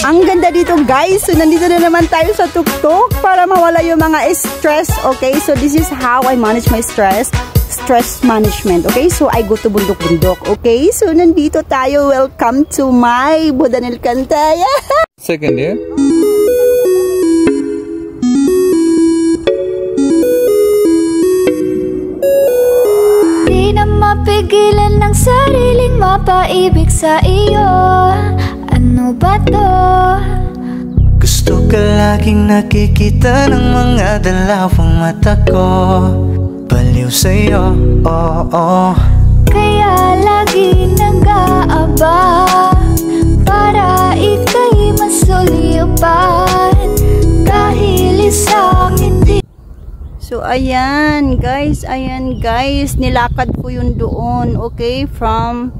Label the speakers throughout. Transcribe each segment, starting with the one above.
Speaker 1: Ang ganda dito guys. So nandito na naman tayo sa tuktok para mawala yung mga stress. Okay, so this is how I manage my stress. Stress management. Okay, so I go to bundok-bundok. Okay, so nandito tayo. Welcome to my Budanil Cantaya.
Speaker 2: Second year.
Speaker 3: Di na mapigilan ng sariling mapaibig sa iyo. Ano ba to?
Speaker 4: Gusto ka laging nakikita ng mga dalawang mata ko. Baliw sa'yo, oo.
Speaker 3: Kaya lagi nag-aaba para ika'y masulipan. Dahil isang hindi.
Speaker 1: So ayan guys, nilakad ko yun doon, okay, from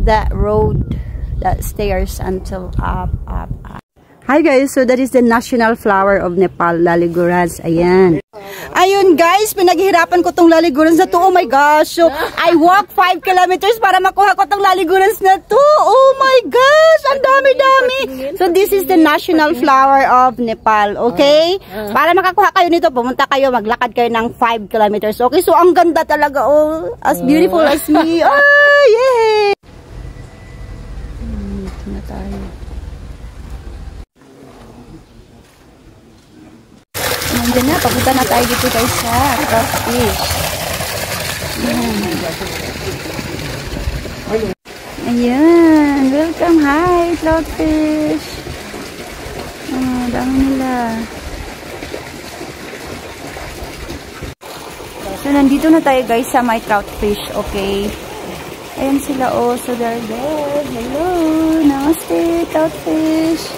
Speaker 1: that road, that stairs until up. Hi guys, so that is the national flower of Nepal, Laligurans. Ayan. Ayun guys, pinaghihirapan ko tong Laligurans na to. Oh my gosh. So I walk 5 kilometers para makuha ko tong Laligurans na to. Oh my gosh, ang dami-dami. So this is the national flower of Nepal, okay? Para makakuha kayo nito, pumunta kayo, maglakad kayo ng 5 kilometers. Okay, so ang ganda talaga, oh, as beautiful as me. Oh, yay! Ito na tayo. Nandiyan na, papunta na tayo dito guys sa Troutfish. Ayan, welcome, hi Troutfish. Dami nila. So nandito na tayo guys sa my Troutfish, okay. Ayan sila, oh, so they're there. Hello, namaste Troutfish.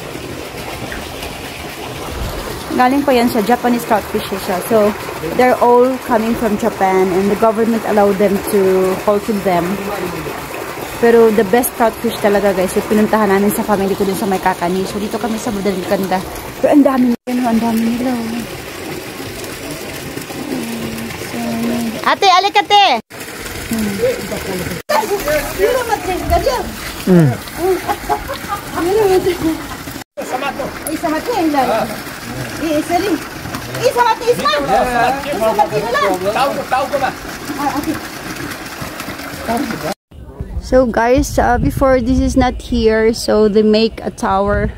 Speaker 1: Galing pa yan sa Japanese troutfish siya. So, they're all coming from Japan and the government allowed them to culture them. Pero the best troutfish talaga guys, yung pinuntahan namin sa family ko dun sa may Kakani. So, dito kami sa Budanil Cantaya. Pero ang dami nila, ang dami nila. So, ate, alikate! Samate yang jalan. Sering. Samate isma. Samate lang. Tahu ko ba? Okay. So guys, before this is not here, so they make a tower,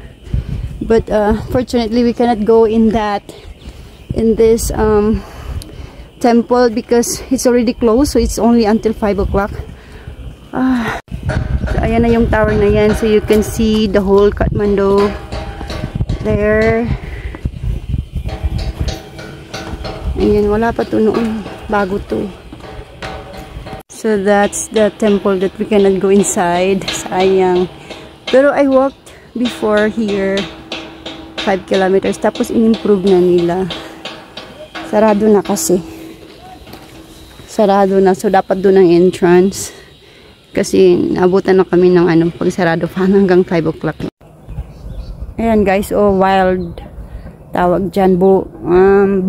Speaker 1: but fortunately we cannot go in this temple because it's already closed, so it's only until 5 o'clock. So ayan na yung tower na yan, so you can see the whole Kathmandu there. Ayan, wala pa to noon, bago to. So that's the temple that we cannot go inside. Sayang. Pero I walked before here 5 kilometers, tapos in-improve na nila. Sarado na kasi. Sarado na, so dapat doon ang entrance. Kasi nabutan na kami ng pagsarado pa hanggang 5 o'clock. Ayan guys, oh, wild tawag dyan,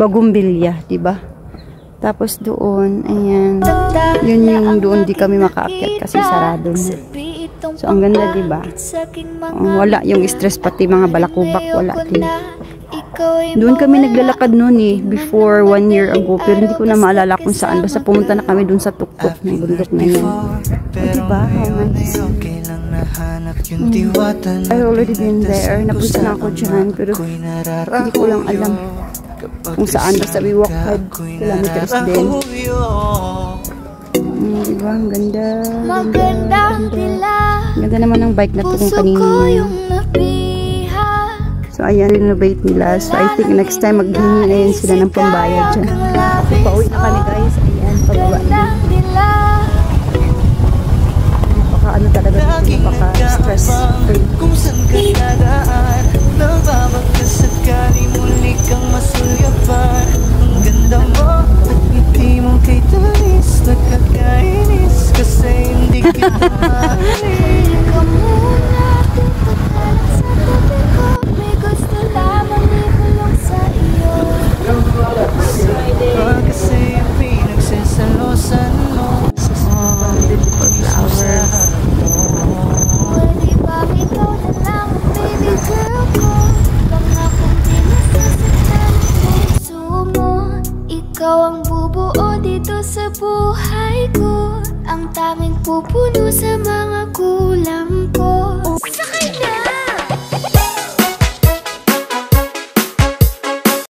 Speaker 1: bagumbilya, diba? Tapos doon, ayan, yun yung doon di kami makaakyat kasi sarado na. So ang ganda, diba? Wala yung stress, pati mga balakubak, wala din. Doon kami naglalakad noon before 1 year ago, pero hindi ko na maalala kung saan, basta pumunta na kami doon sa tuktok ng bundok na yun. Diba? I already been there, napunta na ako dyan, pero hindi ko lang alam kung saan, basta we walk 5 kilometers din. Diba? Ang ganda. Ganda naman ng bike na ito kung kanina. So ayan, renovate nila. So I think next time maghihingi na yun sila ng pambayad dyan. So pauwi na kami guys. Ayan, pababa na. Napaka talaga dito, napaka-stress free.
Speaker 4: Kung saan ka nadaan, nababagkasakali muli kang masulyapan. Ang ganda mo at ngiti mo kay talis, nakakainis kasi hindi kita mahalin. Ka muna, tutakalan sa tabi ko. May gusto lamang ikulong sa iyo. Kasi yung pinagsasalosan mo sa beautiful flowers. Pwede ba ikaw na lang?
Speaker 3: Ikaw ang bubuo dito sa buhay ko, ang tanging pupuno sa mga kulang